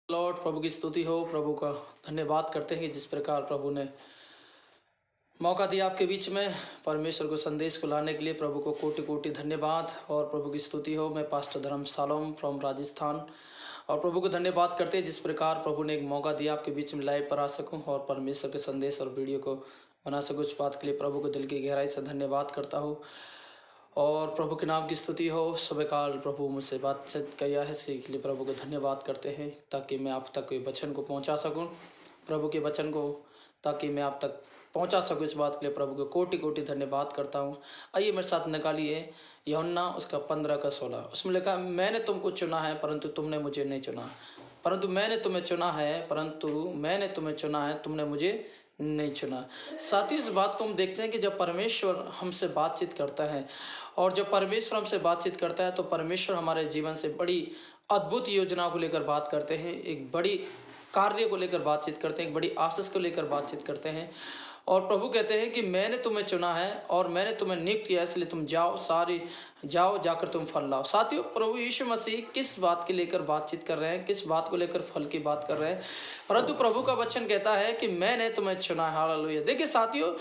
Lord, प्रभु की स्तुति हो। प्रभु का धन्यवाद करते हैं कि जिस प्रकार प्रभु ने मौका दिया आपके बीच में परमेश्वर को संदेश को लाने के लिए। प्रभु को कोटि कोटि धन्यवाद और प्रभु की स्तुति हो। मैं पास्टर धर्म सालोम फ्रॉम राजस्थान और प्रभु को धन्यवाद करते हैं जिस प्रकार प्रभु ने एक मौका दिया आपके बीच में लाइव पर आ सकूं और परमेश्वर के संदेश और वीडियो को बना सकूं। इस बात के लिए प्रभु को दिल की गहराई से धन्यवाद करता हूँ और प्रभु के नाम की स्तुति हो। सुबह काल प्रभु मुझसे बातचीत किया है, इसी के लिए प्रभु को धन्यवाद करते हैं ताकि मैं आप तक कोई वचन को पहुंचा सकूं, प्रभु के वचन को ताकि मैं आप तक पहुंचा सकूं। इस बात के लिए प्रभु को कोटि कोटि धन्यवाद करता हूं। आइए मेरे साथ निकालिए यूहन्ना उसका 15-16। उसमें लिखा, मैंने तुमको चुना है परंतु तुमने मुझे नहीं चुना, परंतु मैंने तुम्हें चुना है, परंतु मैंने तुम्हें चुना है, तुमने मुझे नहीं चुना। साथ ही इस बात को हम देखते हैं कि जब परमेश्वर हमसे बातचीत करता है और जब परमेश्वर हमसे बातचीत करता है तो परमेश्वर हमारे जीवन से बड़ी अद्भुत योजना को लेकर बात करते हैं, एक बड़ी कार्य को लेकर बातचीत करते हैं, एक बड़ी आशीष को लेकर बातचीत करते हैं। और प्रभु कहते हैं कि मैंने तुम्हें चुना है और मैंने तुम्हें नियुक्त किया है, इसलिए तुम जाओ जाकर तुम फल लाओ। साथियों, प्रभु यीशु मसीह किस बात के लेकर बातचीत कर रहे हैं, किस बात को लेकर फल की बात कर रहे हैं? परंतु प्रभु का वचन कहता है कि मैंने तुम्हें चुना है। हालेलुया। देखिए साथियों,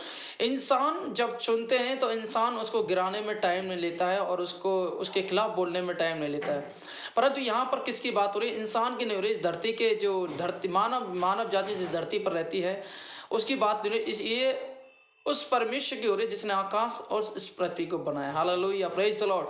इंसान जब चुनते हैं तो इंसान उसको गिराने में टाइम नहीं लेता है और उसके खिलाफ बोलने में टाइम नहीं लेता है। परंतु यहाँ पर किसकी बात हो रही है? इंसान की नहीं हो रही। धरती के जो मानव जाति जिस धरती पर रहती है उसकी बात नहीं। ये उस परमेश्वर की हो रही जिसने आकाश और इस पृथ्वी को बनाया। Hallelujah, praise the Lord.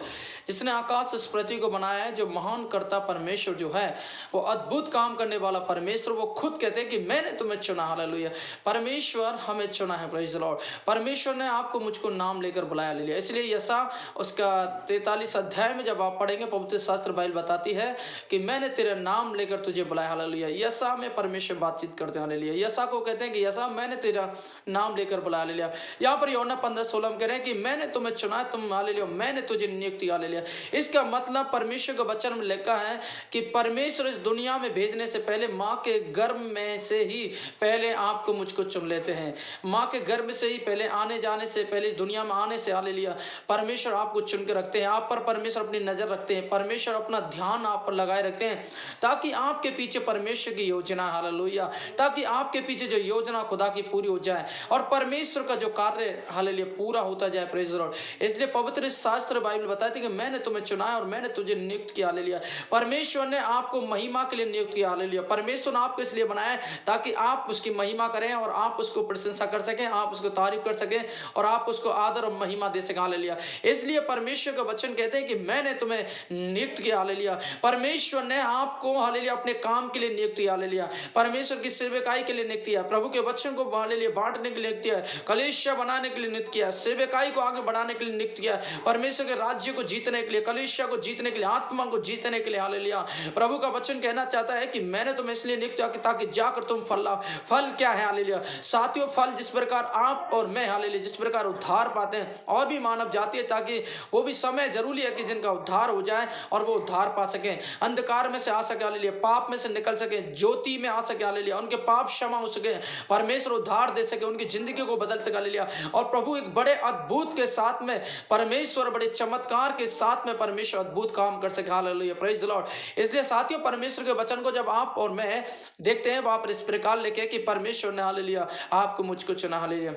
जिसने आकाश इस पृथ्वी को बनाया है, जो महान कर्ता परमेश्वर जो है, वो अद्भुत काम करने वाला परमेश्वर, वो खुद कहते हैं कि मैंने तुम्हें चुना। हालेलुया। परमेश्वर हमें चुना है, प्रेज द लॉर्ड। परमेश्वर ने आपको मुझको नाम लेकर बुलाया ले लिया। इसलिए यसा उसका 43 अध्याय में जब आप पढ़ेंगे, पवित्र शास्त्र बाइबल बताती है कि मैंने तेरा नाम लेकर तुझे बुलाया। हालेलुया। यसा में परमेश्वर बातचीत करते हैं। हालेलुया। यसा को कहते हैं कि यसा मैंने तेरा नाम लेकर बुलाया ले लिया। यहाँ पर यूहन्ना 15-16 में कह रहे हैं कि मैंने तुम्हें चुना है, तुम हालेलुया, मैंने तुझे नियुक्त किया। हालेलुया। इसका मतलब परमेश्वर के वचन में लिखा है कि परमेश्वर इस दुनिया में भेजने से पहले माँ के गर्भ में से ही पहले आपको मुझको चुन लेते हैं। माँ के गर्भ से ही पहले आने जाने से पहले, इस दुनिया में आने से, हालेलुया, परमेश्वर आपको चुन के रखते हैं। आप पर परमेश्वर अपनी नजर रखते हैं, परमेश्वर अपना ध्यान आप पर लगाए रखते हैं ताकि आपके पीछे परमेश्वर की योजना, हालेलुया, ताकि आपके पीछे जो योजना खुदा की पूरी हो जाए और परमेश्वर का जो कार्य, हालेलुया, पूरा होता जाए। Praise the Lord. इसलिए पवित्र शास्त्र बाइबल बताती है कि मैंने तुम्हें चुना है और मैंने तुझे नियुक्त किया। हालेलुया। परमेश्वर ने आपको महिमा के लिए नियुक्त किया। हालेलुया। परमेश्वर ने आपको इसलिए बनाया है ताकि आप उसकी महिमा करें और आप उसको प्रशंसा कर सकें, आप उसको तारीफ कर सकें और आप उसको आदर और महिमा दे सकें। हालेलुया। इसलिए परमेश्वर का वचन कहते हैं कि मैंने तुम्हें नियुक्त किया। हालेलुया। परमेश्वर ने आपको, हालेलुया, अपने काम के लिए नियुक्त किया। हालेलुया। परमेश्वर की सेवकाई के लिए नियुक्त किया, प्रभु के वचन को, हालेलुया, बांटने के लिए नियुक्त किया, कलीसिया बनाने के लिए नियुक्त किया, सेवकाई को आगे बढ़ाने के लिए नियुक्त किया, परमेश्वर के राज्य को जीतने के लिए, कलीसिया को जीतने के लिए, आत्मा को जीतने के लिए। हालेलुया। प्रभु का वचन कहना चाहता है कि मैंने तुम्हें इसलिए नियुक्त किया ताकि जाकर तुम फल लाओ। फल क्या है? हालेलुया। साथियों, फल जिस प्रकार आप और मैं, हालेलुया, जिस प्रकार उद्धार पाते हैं और भी मानव जाति है, ताकि वो भी समय जरूरी है कि जिनका उद्धार हो जाए और वो उद्धार पा सके, अंधकार में से आ सके, हालेलुया, पाप में से निकल सके, ज्योति में आ सके, हालेलुया, उनके पाप क्षमा हो सके, परमेश्वर उद्धार दे सके, उनकी जिंदगी को बदल सके। हालेलुया। और प्रभु एक बड़े अद्भुत के साथ में, परमेश्वर बड़े चमत्कार के साथ में परमेश्वर अद्भुत काम कर सके। Hallelujah, praise the Lord. इसलिए साथियों, परमेश्वर के वचन को जब आप और मैं देखते हैं, वहां पर इस प्रकार लिखे कि परमेश्वर ने, हालेलुया, आपको मुझको चुना। हालेलुया।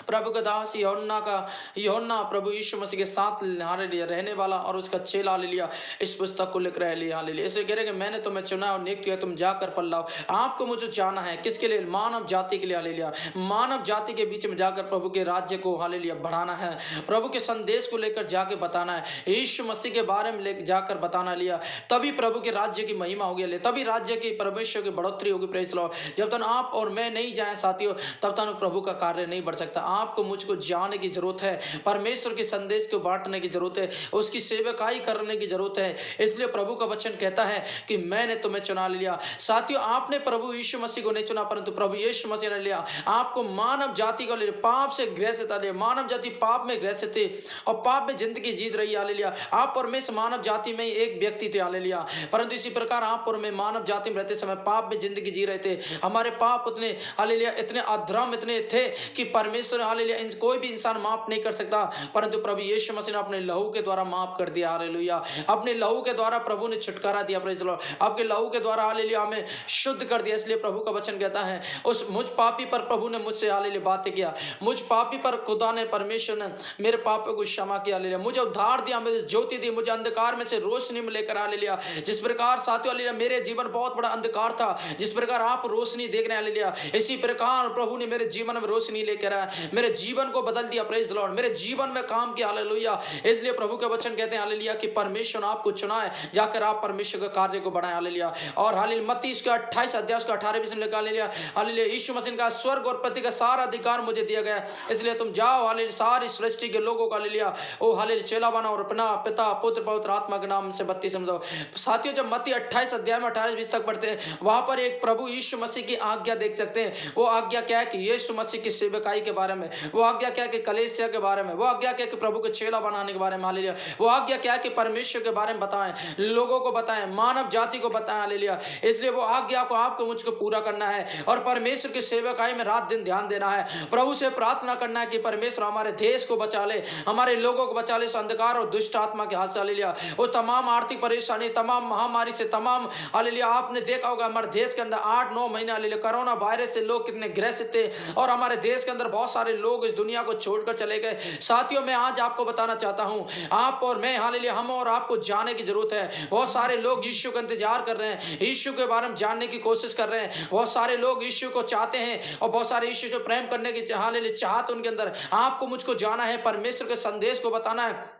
प्रभु का दास यूहन्ना प्रभु यीशु मसीह के साथ, हालेलुया, रहने वाला और उसका चेला, हालेलुया, इस पुस्तक को लिख रहे हैं। हालेलुया। इसलिए कह रहे कि मैंने तुम्हें चुना और नियुक्त किया, तुम जाकर फल लाओ। आपको मुझे जाना है, किसके लिए? मानव जाति के लिए। हालेलुया। मानव जाति के बीच में जाकर प्रभु के राज्य को, हालेलुया, बढ़ाना है, प्रभु के संदेश को लेकर जाके बताना है, यीशु मसीह के बारे में लेकर जाकर बताना। लिया तभी प्रभु के राज्य की महिमा होगी, तभी राज्य की, परमेश्वर की बढ़ोतरी होगी। Praise the Lord. जब तक आप और मैं नहीं जाए साथियों, तब तक प्रभु का कार्य नहीं बढ़ सकता। आपको मुझको जाने की जरूरत है, परमेश्वर के संदेश को बांटने की जरूरत है, उसकी सेवकाई करने की जरूरत है। इसलिए प्रभु का वचन कहता है कि मैंने तुम्हें चुना लिया। साथियों, आपने प्रभु यीशु मसीह को नहीं चुना, परंतु प्रभु यीशु मसीह ने लिया आपको। मानव जाति को ले, पाप से ग्रसित था, मानव जाति पाप में ग्रसित थी और पाप में जिंदगी जीत रही। हालेलुया। आप और मैं मानव जाति में एक व्यक्ति थे। हालेलुया। परंतु इसी प्रकार आप और मैं मानव जाति में रहते समय पाप में जिंदगी जी रहे थे। हमारे पाप उतने, हालेलुया, इतने अधर्म इतने थे कि परमेश्वर परमेश्वर हालेलुया कोई भी इंसान माफ नहीं कर सकता, परंतु प्रभु यीशु मसीह ने अपने लहू के द्वारा माफ कर दिया। हालेलुया, अपने लहू के द्वारा प्रभु ने छुटकारा दिया। प्रेज़ द लॉर्ड, आपके लहू के द्वारा हालेलुया हमें शुद्ध कर दिया। इसलिए प्रभु का वचन कहता है उस मुझ पापी पर प्रभु ने मुझसे हालेलुया बातें किया, मुझ पापी पर खुदा ने परमेश्वर ने मेरे पापों को क्षमा किया। हालेलुया, मुझे उद्धार दिया, मुझे ज्योति दी, मुझे अंधकार में से रोशनी में लेकर हालेलुया। जिस प्रकार साथियों हालेलुया मेरे जीवन बहुत बड़ा अंधकार था, जिस प्रकार आप रोशनी देख रहे हैं हालेलुया, इसी प्रकार प्रभु ने मेरे जीवन में रोशनी लेकर आया, मेरे जीवन को बदल दिया। प्रेज़ द लॉर्ड, मेरे जीवन में काम किया। हालेलुया, इसलिए प्रभु के वचन कहते हैं हालेलुया कि परमेश्वर ने आपको चुना है, जाकर आप परमेश्वर के कार्य को बढ़ाएं। हालेलुया, और हालेलुया मत्ती इसका 28 अध्याय उसका 18 लिखा हालेलुया, हालेलुया यीशु मसीह का स्वर्ग और पृथ्वी का सारा अधिकार मुझे दिया गया है, इसलिए तुम जाओ हालेलुया सारी सृष्टि के लोगों का हालेलुया ओ हालेलुया चेला बनाओ और अपना पिता पुत्र पवित्र आत्मा के नाम से बत्ती समझाओ। साथियों जब मत्ती 28 अध्याय में 18-20 तक पढ़ते हैं, वहां पर एक प्रभु यीशु मसीह की आज्ञा देख सकते हैं। वो आज्ञा क्या है कि यीशु मसीह की सेवकाई के बारे में, वो आज्ञा क्या है कि कलीसिया के बारे में, वो आज्ञा क्या है कि प्रभु के चेला बनाने के बारे में। हालेलुया, वो आज्ञा क्या है कि परमेश्वर के बारे में बताएं, लोगों को बताएं, मानव जाति को बताएं। हालेलुया, इसलिए वो आज्ञा को आपको मुझको पूरा करना है और परमेश्वर की सेवकाई में रात दिन ध्यान देना है। प्रभु से प्रार्थना करना है कि परमेश्वर हमारे देश को बचा ले, हमारे लोगों को बचा ले इस अंधकार और दुष्ट आत्मा के हाथ से। हालेलुया, वो तमाम आर्थिक परेशानी, तमाम महामारी से, तमाम हालेलुया आपने देखा होगा हमारे देश के अंदर 8-9 महीने हालेलुया कोरोना वायरस से लोग कितने ग्रसित थे और हमारे देश के अंदर बहुत सारे लोग इस दुनिया को छोड़कर चले गए। साथियों मैं आज आपको बताना चाहता हूं, आप और मैं हालेलुया हम और आपको जाने की जरूरत है। बहुत सारे लोग यीशु का इंतजार कर रहे हैं, यीशु के बारे में जानने की कोशिश कर रहे हैं, बहुत सारे लोग यीशु को चाहते हैं और बहुत सारे यीशु से प्रेम करने की हालेलुया चाहत उनके अंदर। आपको मुझको जाना है, परमेश्वर के संदेश को बताना है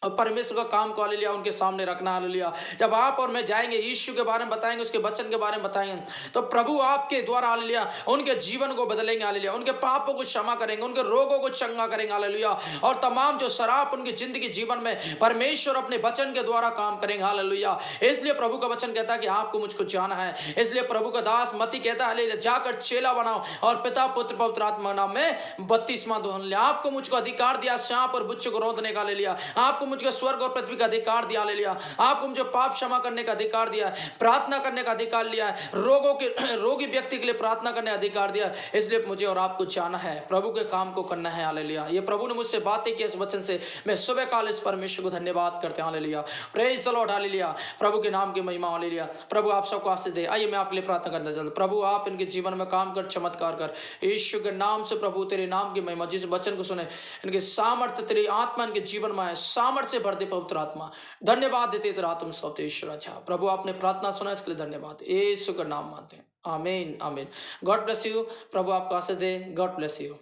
और परमेश्वर का काम को हालेलुया उनके सामने रखना। हालेलुया, जब आप और मैं जाएंगे यीशु के बारे में बताएंगे, उसके वचन के बारे में बताएंगे, तो प्रभु आपके द्वारा हालेलुया उनके जीवन को बदलेंगे। हालेलुया, उनके पापों को क्षमा करेंगे, उनके रोगों को चंगा करेंगे। हालेलुया, और तमाम जो शराब उनकी जिंदगी जीवन में परमेश्वर अपने वचन के द्वारा काम करेंगे। हालेलुया, इसलिए प्रभु का वचन कहता है कि आपको मुझको जाना है। इसलिए प्रभु का दास मत्ती कहता है हालेलुया जाकर चेला बनाओ और पिता पुत्र पवित्र आत्मा नाम में बपतिस्मा दो। हालेलुया, आपको मुझको अधिकार दिया सांप और बिच्छू को रौंदने का। हालेलुया, आपको मुझको स्वर्ग और पृथ्वी का अधिकार दिया। हालेलुया, आपको मुझे पाप क्षमा करने का अधिकार दिया है, प्रार्थना करने का अधिकार लिया है, रोगी व्यक्ति के लिए प्रार्थना करने का अधिकार दिया है। इसलिए मुझे और आपको जाना है, प्रभु के काम को करना है। हालेलुया, ये प्रभु ने मुझसे बातें की इस वचन से मैं सुबह काल इस परमेश्वर को धन्यवाद करते हैं। Hallelujah, praise the Lord. Hallelujah, प्रभु के नाम की महिमा। हालेलुया, प्रभु आप सबको आशीष दे। आइए मैं आपके लिए प्रार्थना करना चाहता हूं, प्रभु आप इनके जीवन में काम कर, चमत्कार कर, यीशु के नाम से। प्रभु तेरे नाम की महिमा, जिस वचन को सुने इनके सामर्थ्य तेरी आत्मा इनके जीवन में आए, सामर्थ्य से भर दे पवित्र आत्मा। धन्यवाद देते तेरा आत्म सौते ईश्वर। अच्छा प्रभु आपने प्रार्थना सुना इसके लिए धन्यवाद, यीशु का नाम मानते हैं। आमीन आमीन। गॉड ब्लेस यू, प्रभु आपको आशीष दे। God bless you.